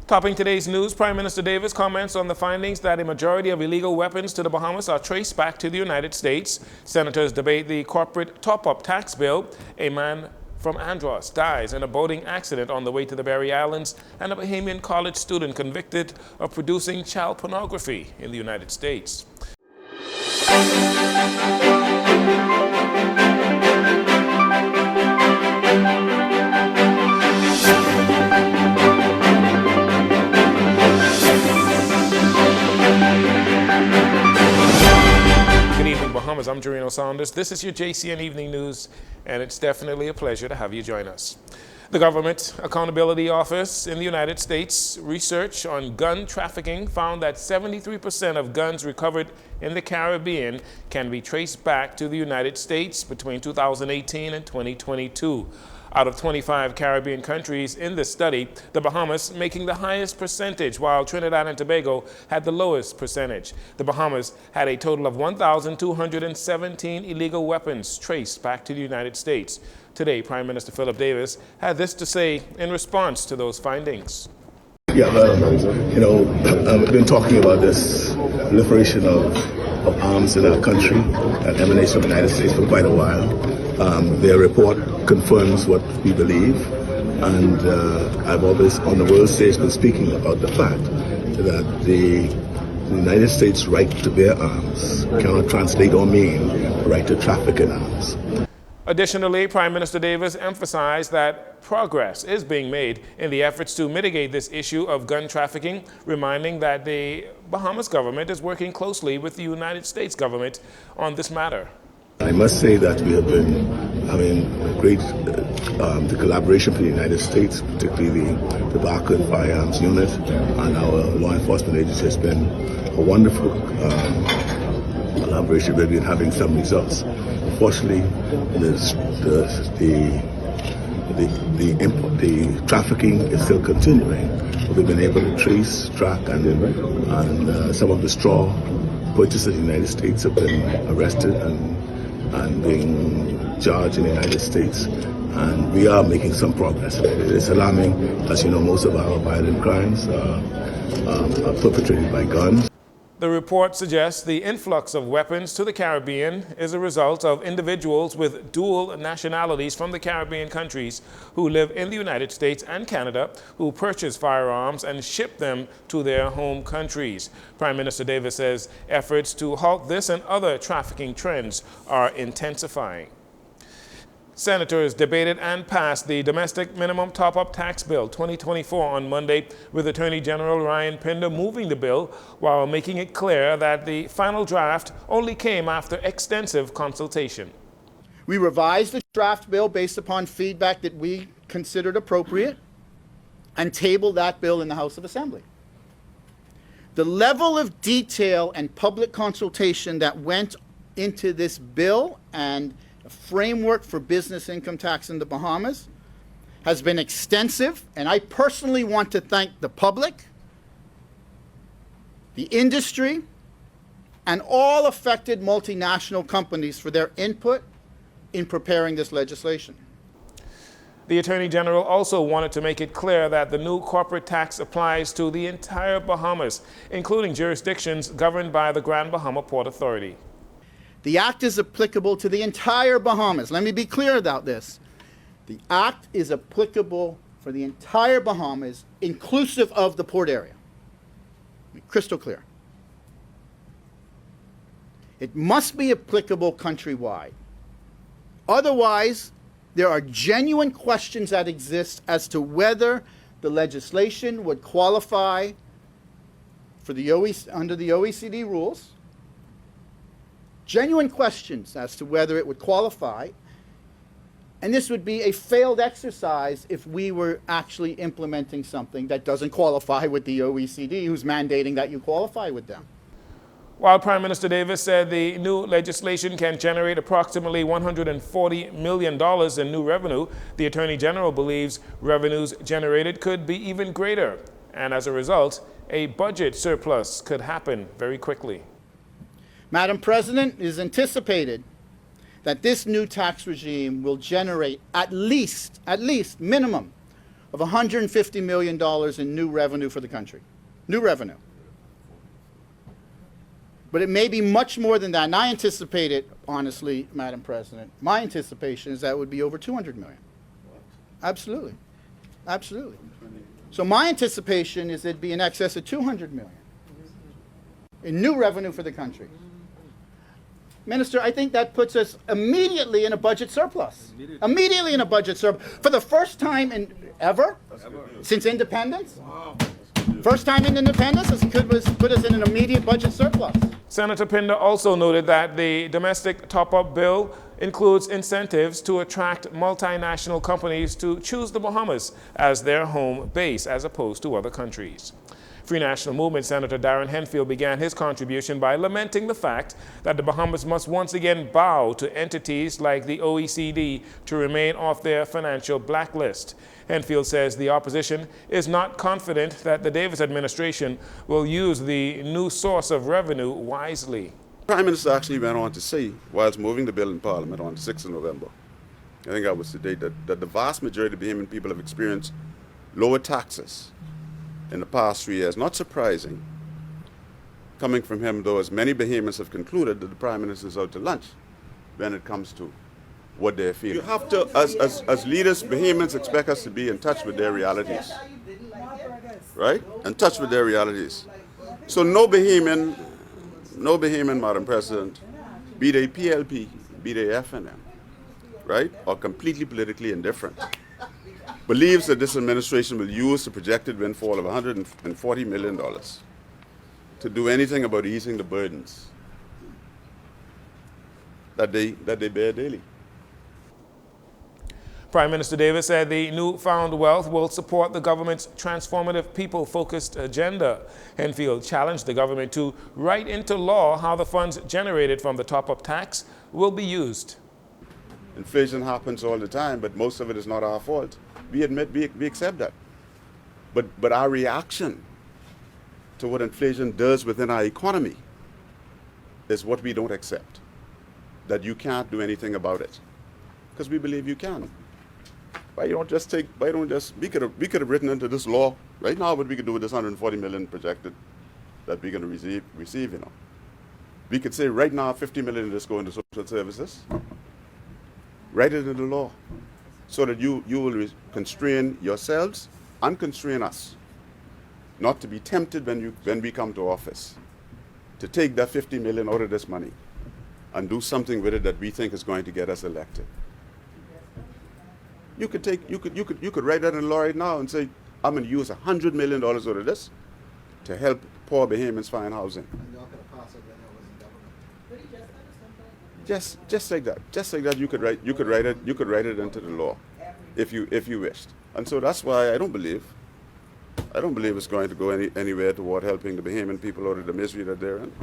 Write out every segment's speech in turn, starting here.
Topping today's news, Prime Minister Davis comments on the findings that a majority of illegal weapons to the Bahamas are traced back to the United States. Senators debate the corporate top-up tax bill. A man from Andros dies in a boating accident on the way to the Berry Islands, and a Bahamian college student convicted of producing child pornography in the United States. Bahamas. I'm Jcn. This is your JCN Evening News, and it's definitely a pleasure to have you join us. The Government Accountability Office in the United States research on gun trafficking found that 73% of guns recovered in the Caribbean can be traced back to the United States between 2018 and 2022. Out of 25 Caribbean countries in this study, the Bahamas making the highest percentage, while Trinidad and Tobago had the lowest percentage. The Bahamas had a total of 1,217 illegal weapons traced back to the United States. Today, Prime Minister Philip Davis had this to say in response to those findings. Yeah, we've been talking about this proliferation of arms in our country that emanates from the United States for quite a while. Their report confirms what we believe, and I've always on the world stage been speaking about the fact that the United States' right to bear arms cannot translate or mean the right to traffic in arms. Additionally, Prime Minister Davis emphasized that progress is being made in the efforts to mitigate this issue of gun trafficking, reminding that the Bahamas government is working closely with the United States government on this matter. I must say that we have been having great the collaboration for the United States, particularly the Tobacco and Firearms Unit, and our law enforcement agency has been a wonderful collaboration. We've been having some results. Unfortunately, the trafficking is still continuing. We've been able to trace, track, and some of the straw purchasers in the United States have been arrested and being charged in the United States. And we are making some progress. It's alarming. As you know, most of our violent crimes are perpetrated by guns. The report suggests the influx of weapons to the Caribbean is a result of individuals with dual nationalities from the Caribbean countries who live in the United States and Canada, who purchase firearms and ship them to their home countries. Prime Minister Davis says efforts to halt this and other trafficking trends are intensifying. Senators debated and passed the Domestic Minimum Top-Up Tax Bill 2024 on Monday, with Attorney General Ryan Pinder moving the bill while making it clear that the final draft only came after extensive consultation. We revised the draft bill based upon feedback that we considered appropriate and tabled that bill in the House of Assembly. The level of detail and public consultation that went into this bill and a framework for business income tax in the Bahamas has been extensive, and I personally want to thank the public, the industry, and all affected multinational companies for their input in preparing this legislation. The Attorney General also wanted to make it clear that the new corporate tax applies to the entire Bahamas, including jurisdictions governed by the Grand Bahama Port Authority. The act is applicable to the entire Bahamas. Let me be clear about this. The act is applicable for the entire Bahamas, inclusive of the port area. Crystal clear. It must be applicable countrywide. Otherwise, there are genuine questions that exist as to whether the legislation would qualify for the under the OECD rules. Genuine questions as to whether it would qualify, and this would be a failed exercise if we were actually implementing something that doesn't qualify with the OECD, who's mandating that you qualify with them. While Prime Minister Davis said the new legislation can generate approximately $140 million in new revenue, the Attorney General believes revenues generated could be even greater, and as a result, a budget surplus could happen very quickly. Madam President, it is anticipated that this new tax regime will generate at least minimum of $150 million in new revenue for the country. New revenue. But it may be much more than that. And I anticipate it, honestly, Madam President. My anticipation is that it would be over $200 million. Absolutely. Absolutely. So my anticipation is it'd be in excess of $200 million in new revenue for the country. Minister, I think that puts us immediately in a budget surplus. Immediately in a budget surplus. For the first time in ever? Since independence? Wow. First time in independence, this could put us in an immediate budget surplus. Senator Pinder also noted that the domestic top-up bill includes incentives to attract multinational companies to choose the Bahamas as their home base as opposed to other countries. Free National Movement Senator Darren Henfield began his contribution by lamenting the fact that the Bahamas must once again bow to entities like the OECD to remain off their financial blacklist. Henfield says the opposition is not confident that the Davis administration will use the new source of revenue wisely. The Prime Minister actually went on to say, whilst moving the bill in Parliament on the 6th of November, I think that was the date, that the vast majority of Bahamian people have experienced lower taxes in the past 3 years. Not surprising, coming from him, though, as many Bahamians have concluded that the Prime Minister is out to lunch when it comes to what they're feeling. You have to, as leaders, Bahamians expect us to be in touch with their realities, right? In touch with their realities. So no Bahamian, Madam President, be they PLP, be they FNM, right, or completely politically indifferent, believes that this administration will use the projected windfall of $140 million to do anything about easing the burdens that they bear daily. Prime Minister Davis said the newfound wealth will support the government's transformative, people-focused agenda. Henfield challenged the government to write into law how the funds generated from the top-up tax will be used. Inflation happens all the time, but most of it is not our fault. We admit, we accept that. But our reaction to what inflation does within our economy is what we don't accept. That you can't do anything about it. Because we believe you can. We could have written into this law right now what we could do with this $140 million projected that we're going to receive, you know. We could say right now $50 million is going to social services. Write it in the law so that you will constrain yourselves and constrain us not to be tempted when we come to office to take that $50 million out of this money and do something with it that we think is going to get us elected. You could write that in the law right now and say, I'm going to use $100 million out of this to help poor Bahamians find housing. Just like that, you could write it into the law, if you wished. And so that's why I don't believe it's going to go anywhere toward helping the Bahamian people out of the misery that they're in.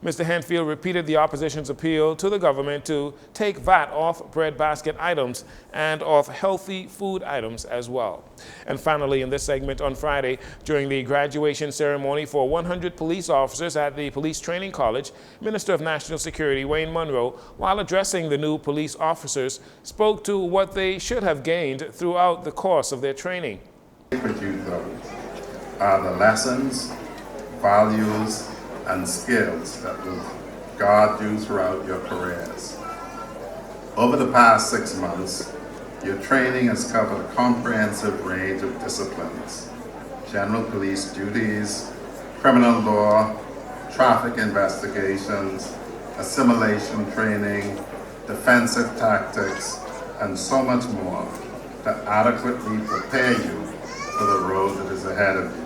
Mr. Henfield repeated the opposition's appeal to the government to take VAT off breadbasket items and off healthy food items as well. And finally, in this segment on Friday, during the graduation ceremony for 100 police officers at the Police Training College, Minister of National Security Wayne Munro, while addressing the new police officers, spoke to what they should have gained throughout the course of their training. What you are the lessons, values, and skills that will guide you throughout your careers. Over the past 6 months, your training has covered a comprehensive range of disciplines: general police duties, criminal law, traffic investigations, assimilation training, defensive tactics, and so much more to adequately prepare you for the road that is ahead of you.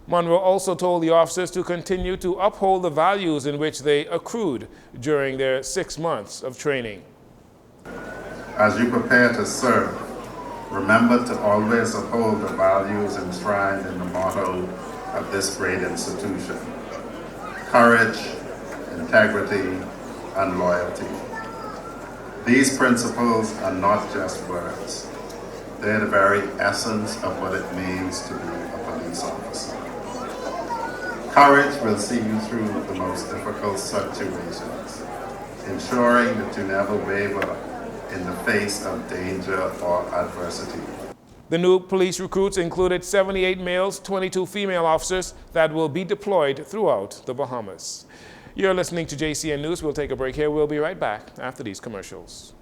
Munro also told the officers to continue to uphold the values in which they accrued during their 6 months of training. As you prepare to serve, remember to always uphold the values enshrined in the motto of this great institution: courage, integrity, and loyalty. These principles are not just words. They're the very essence of what it means to be a police officer. Courage will see you through the most difficult situations, ensuring that you never waver in the face of danger or adversity. The new police recruits included 78 males, 22 female officers that will be deployed throughout the Bahamas. You're listening to JCN News. We'll take a break here. We'll be right back after these commercials.